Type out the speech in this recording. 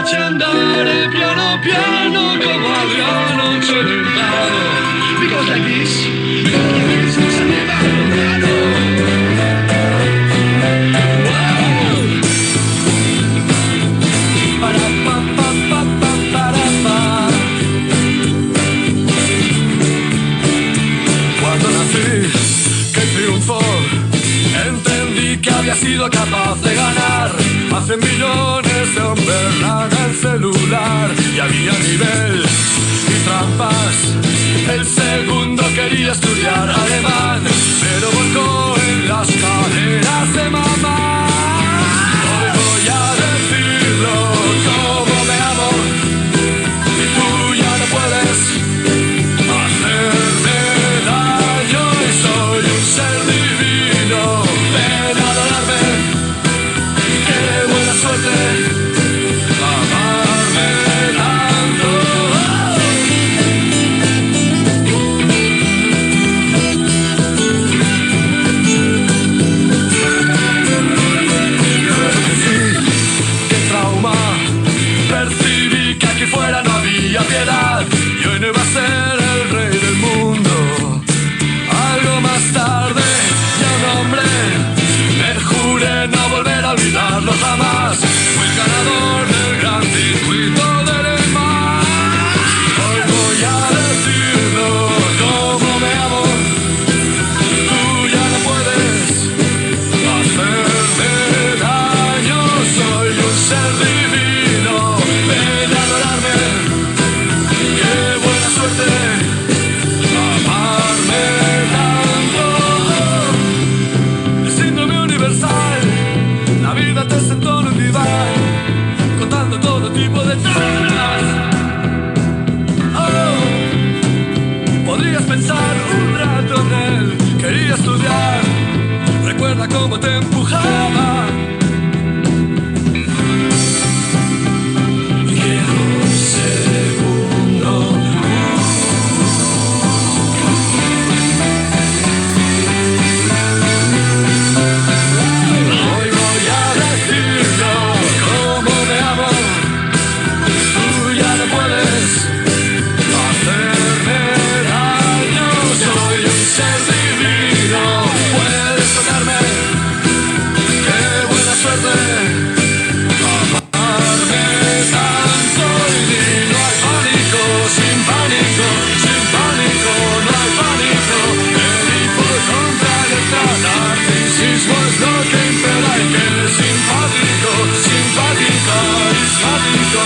eche a andare piano piano como Adriano Celentano. Because like this se me va logrando. Cuando nací, que triunfó, entendí que había sido capaz de ganar a 100 millones de hombres nada el celular. Y había nivel y trampas. El segundo quería estudiar alemán, pero volcó en las caderas de mamá. Hoy voy a decirlo como me amo, y tú ya no puedes hacerme daño. Y soy un ser divino, ven a adorarme. Qué buena suerte amarme tanto. Qué trauma, percibí que aquí fuera no había piedad. Y hoy no iba a ser el rey del mundo. Algo más tarde, ya un hombre, me juré no volver a olvidarlo jamás. Fui el ganador del gran circuito del mar. Hoy voy a decirlo como me amo. Tú ya no puedes hacerme daño. Soy un ser divino, ven a adorarme. Qué buena suerte amarme tanto. El síndrome universal, la vida te sentó en un diván, contando todo tipo de tramas. Oh, podrías pensar un rato en él, quería estudiar, recuerda cómo te empujaba. Y quedó un segundo. Hoy voy a decirlo como me amo. Tú ya no puedes hacerme daño. Soy un ser divino, puedes tocarme. Qué buena suerte amarme tanto. Y no hay pánico, sin pánico, sin pánico, no hay pánico. El hipocontra letra narcisismo es lo que impera y que es simpático, simpático, carismático,